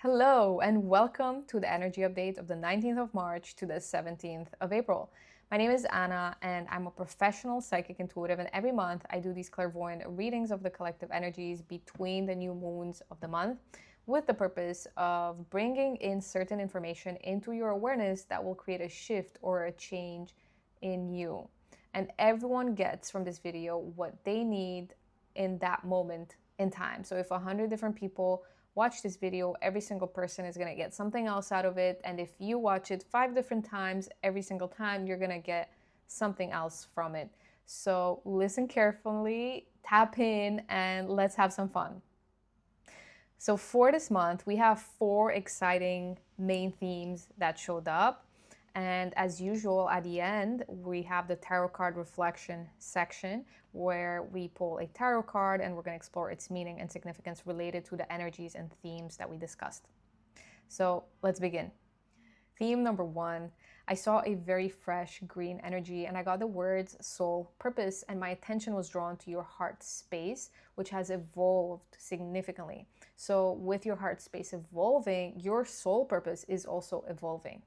Hello and welcome to the energy update of the 19th of March to the 17th of April. My name is Anna and I'm a professional psychic intuitive, and every month I do these clairvoyant readings of the collective energies between the new moons of the month with the purpose of bringing in certain information into your awareness that will create a shift or a change in you. And everyone gets from this video what they need in that moment in time. So if 100 different people watch this video, every single person is going to get something else out of it. And if you watch it 5 different times, every single time you're going to get something else from it. So listen carefully, tap in, and let's have some fun. So for this month, we have 4 exciting main themes that showed up. And as usual, at the end, we have the tarot card reflection section where we pull a tarot card and we're going to explore its meaning and significance related to the energies and themes that we discussed. So let's begin. Theme number 1, I saw a very fresh green energy and I got the words soul, purpose, and my attention was drawn to your heart space, which has evolved significantly. So with your heart space evolving, your soul purpose is also evolving.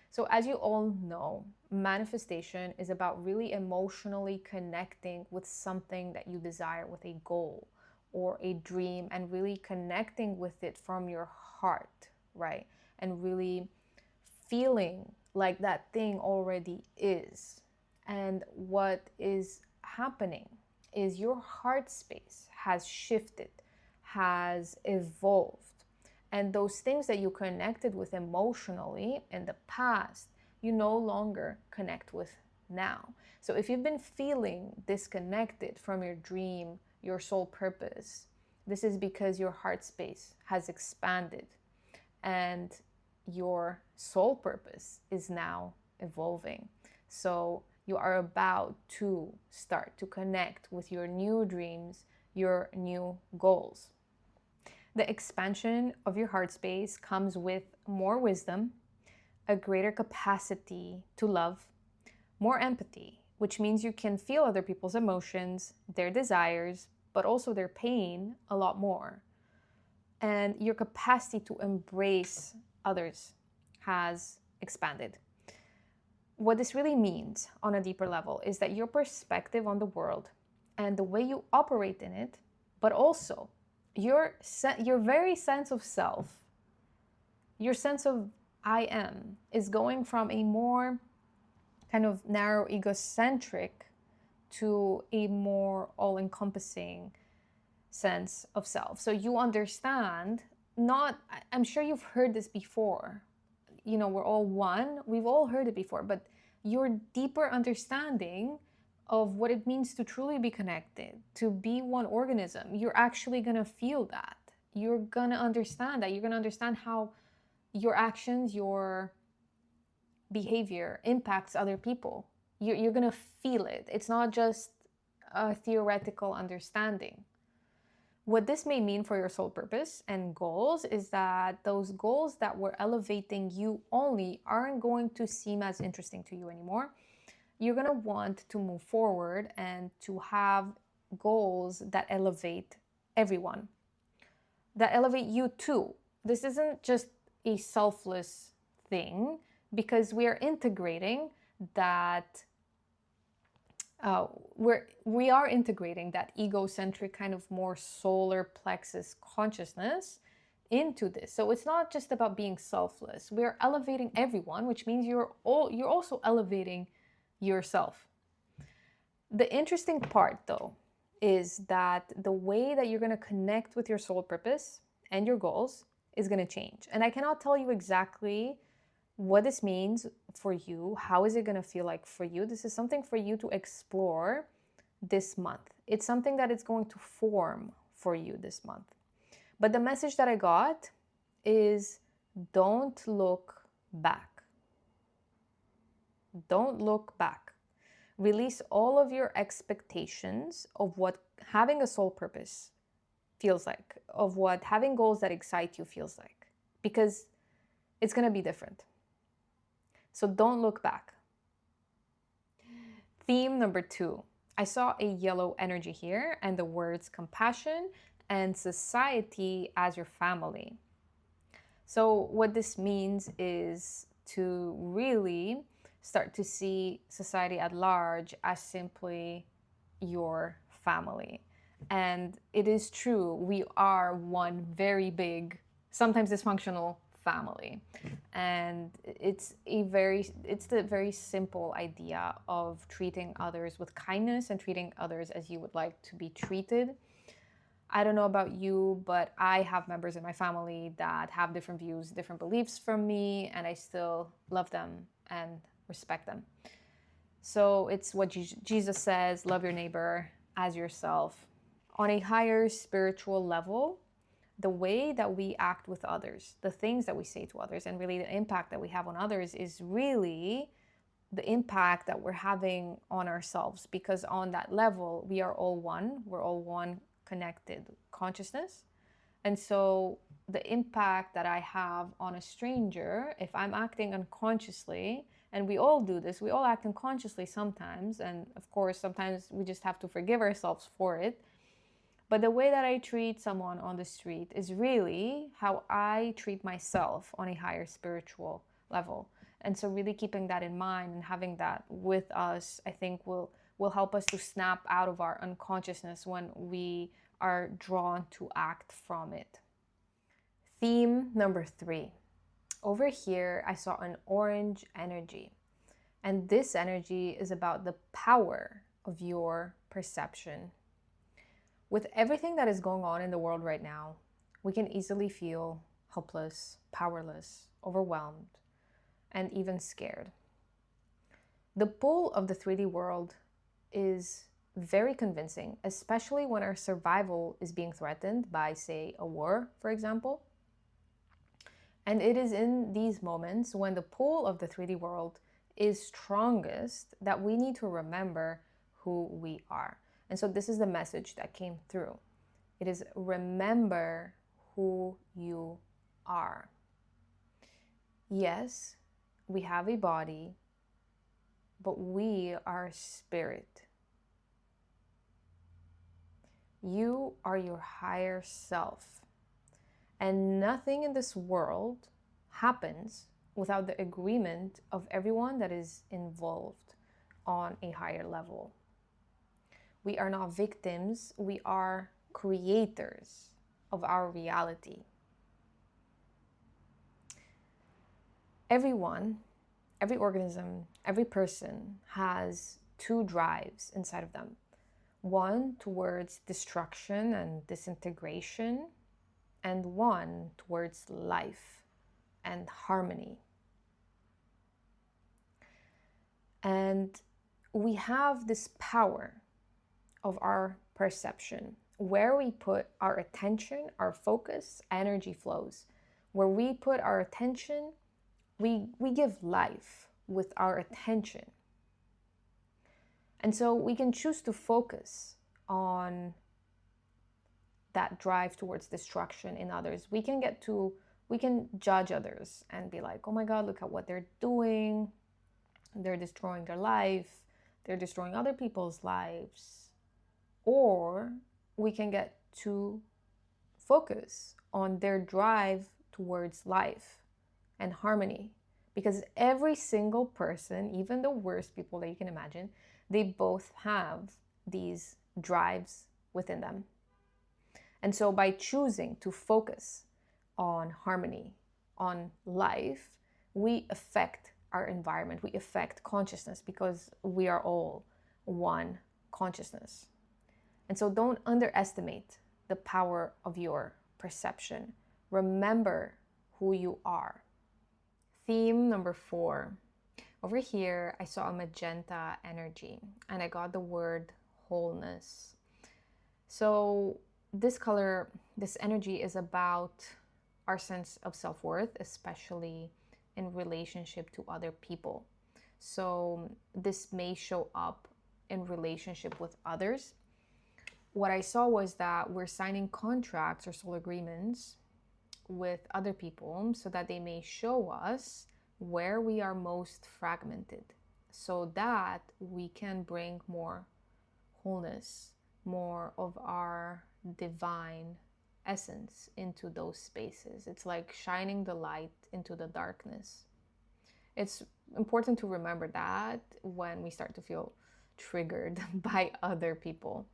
So as you all know, manifestation is about really emotionally connecting with something that you desire, with a goal or a dream, and really connecting with it from your heart, right? And really feeling like that thing already is. And what is happening is your heart space has shifted, has evolved. And those things that you connected with emotionally in the past, you no longer connect with now. So if you've been feeling disconnected from your dream, your soul purpose, this is because your heart space has expanded and your soul purpose is now evolving. So you are about to start to connect with your new dreams, your new goals. The expansion of your heart space comes with more wisdom, a greater capacity to love, more empathy, which means you can feel other people's emotions, their desires, but also their pain a lot more. And your capacity to embrace others has expanded. What this really means on a deeper level is that your perspective on the world and the way you operate in it, but also your very sense of self, your sense of I am, is going from a more kind of narrow egocentric to a more all-encompassing sense of self. So you understand, I'm sure you've heard this before, we're all one, we've all heard it before, but your deeper understanding of what it means to truly be connected, to be one organism, you're actually going to feel that. You're going to understand that. You're going to understand how your actions, your behavior impacts other people. You're going to feel it. It's not just a theoretical understanding. What this may mean for your soul purpose and goals is that those goals that were elevating you only aren't going to seem as interesting to you anymore. You're going to want to move forward and to have goals that elevate everyone, that elevate you too. This isn't just a selfless thing, because we are integrating that we are integrating that egocentric kind of more solar plexus consciousness into this. So it's not just about being selfless. We are elevating everyone, which means you're also elevating yourself. The interesting part, though, is that the way that you're going to connect with your soul purpose and your goals is going to change. And I cannot tell you exactly what this means for you. How is it going to feel like for you? This is something for you to explore this month. It's something that is going to form for you this month. But the message that I got is don't look back. Don't look back. Release all of your expectations of what having a soul purpose feels like, of what having goals that excite you feels like, because it's going to be different. So don't look back. Theme number 2. I saw a yellow energy here and the words compassion and society as your family. So what this means is to really start to see society at large as simply your family. And it is true, we are one very big, sometimes dysfunctional family. And it's the very simple idea of treating others with kindness and treating others as you would like to be treated. I don't know about you, but I have members in my family that have different views, different beliefs from me, and I still love them and respect them. So it's what Jesus says, love your neighbor as yourself. On a higher spiritual level, the way that we act with others, the things that we say to others, and really the impact that we have on others is really the impact that we're having on ourselves, because on that level, we are all one. We're all one connected consciousness. And so the impact that I have on a stranger, if I'm acting unconsciously, and we all do this, we all act unconsciously sometimes, and of course, sometimes we just have to forgive ourselves for it. But the way that I treat someone on the street is really how I treat myself on a higher spiritual level. And so really keeping that in mind and having that with us, I think will help us to snap out of our unconsciousness when we are drawn to act from it. Theme number 3. Over here, I saw an orange energy. And this energy is about the power of your perception. With everything that is going on in the world right now, we can easily feel helpless, powerless, overwhelmed, and even scared. The pull of the 3D world is very convincing, especially when our survival is being threatened by, say, a war, for example. And it is in these moments when the pull of the 3D world is strongest that we need to remember who we are. And so this is the message that came through. It is remember who you are. Yes, we have a body, but we are spirit. You are your higher self. And nothing in this world happens without the agreement of everyone that is involved on a higher level. We are not victims, we are creators of our reality. Everyone, every organism, every person has 2 drives inside of them. One towards destruction and disintegration, and one towards life and harmony. And we have this power of our perception. Where we put our attention, our focus, energy flows. Where we put our attention, we give life with our attention. And so we can choose to focus on that drive towards destruction in others. We can judge others and be like, oh my God, look at what they're doing. They're destroying their life. They're destroying other people's lives. Or we can get to focus on their drive towards life and harmony. Because every single person, even the worst people that you can imagine, they both have these drives within them. And so by choosing to focus on harmony, on life, we affect our environment, we affect consciousness, because we are all one consciousness. And so don't underestimate the power of your perception. Remember who you are. Theme number 4. Over here, I saw a magenta energy and I got the word wholeness. So this color, this energy is about our sense of self-worth, especially in relationship to other people. So this may show up in relationship with others. What I saw was that we're signing contracts or soul agreements with other people so that they may show us where we are most fragmented, so that we can bring more wholeness, more of our divine essence into those spaces. It's like shining the light into the darkness. It's important to remember that when we start to feel triggered by other people.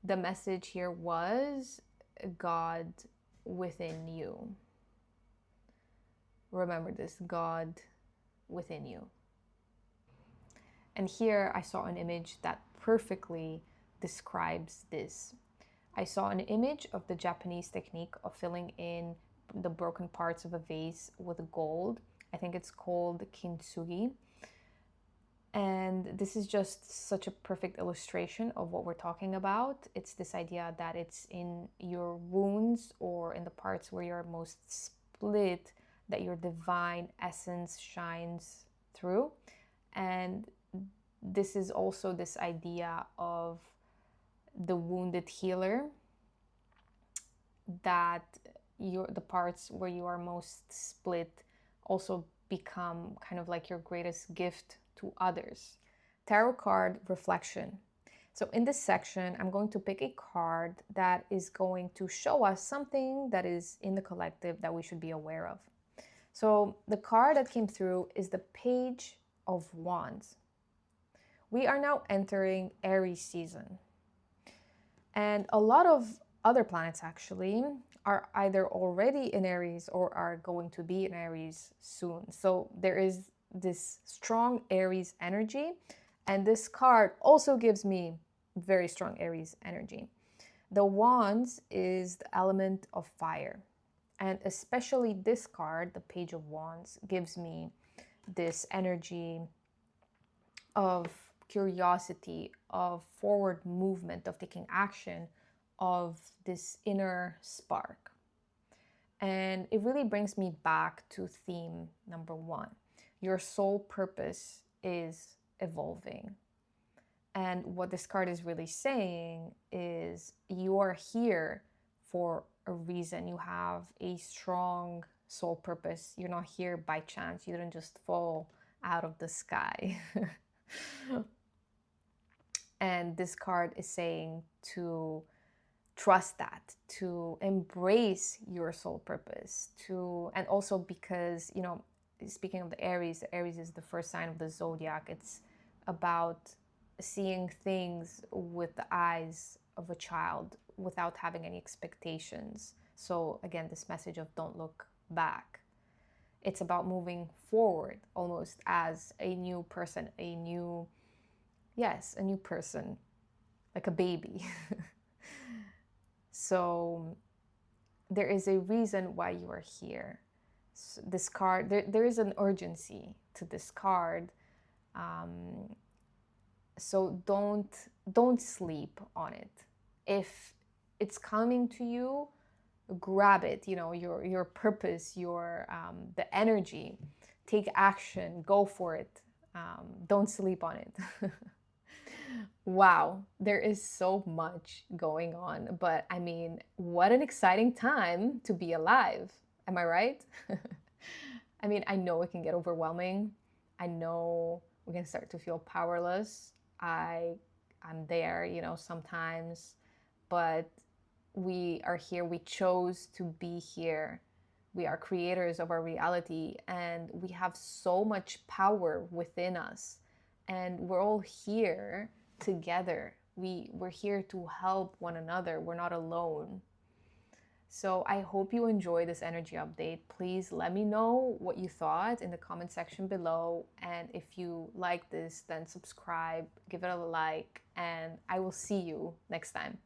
The message here was God within you. Remember this, God within you. And here I saw an image that perfectly describes this. I saw an image of the Japanese technique of filling in the broken parts of a vase with gold. I think it's called kintsugi. And this is just such a perfect illustration of what we're talking about. It's this idea that it's in your wounds or in the parts where you're most split that your divine essence shines through. And this is also this idea of the wounded healer, that the parts where you are most split also become kind of like your greatest gift to others. Tarot card reflection. So in this section, I'm going to pick a card that is going to show us something that is in the collective that we should be aware of. So the card that came through is the Page of Wands. We are now entering Aries season. And a lot of other planets actually are either already in Aries or are going to be in Aries soon. So there is this strong Aries energy, and this card also gives me very strong Aries energy. The Wands is the element of fire, and especially this card, the Page of Wands, gives me this energy of curiosity, of forward movement, of taking action, of this inner spark. And it really brings me back to theme number 1. Your soul purpose is evolving. And what this card is really saying is you are here for a reason. You have a strong soul purpose. You're not here by chance. You didn't just fall out of the sky. And this card is saying to trust that, to embrace your soul purpose, and also because, speaking of the Aries is the first sign of the zodiac. It's about seeing things with the eyes of a child without having any expectations. So again, this message of don't look back. It's about moving forward almost as a new person, a new person, like a baby. So there is a reason why you are here. So this card, there is an urgency to this card. So don't sleep on it. If it's coming to you, grab it. Your purpose, the energy. Take action. Go for it. Don't sleep on it. Wow, there is so much going on, but I mean, what an exciting time to be alive. Am I right? I mean, I know it can get overwhelming. I know we can start to feel powerless. I'm there, sometimes, but we are here. We chose to be here. We are creators of our reality, and we have so much power within us, and we're all here together. We're here to help one another. We're not alone. So I hope you enjoy this energy update. Please let me know what you thought in the comment section below. And if you like this, then subscribe, give it a like, and I will see you next time.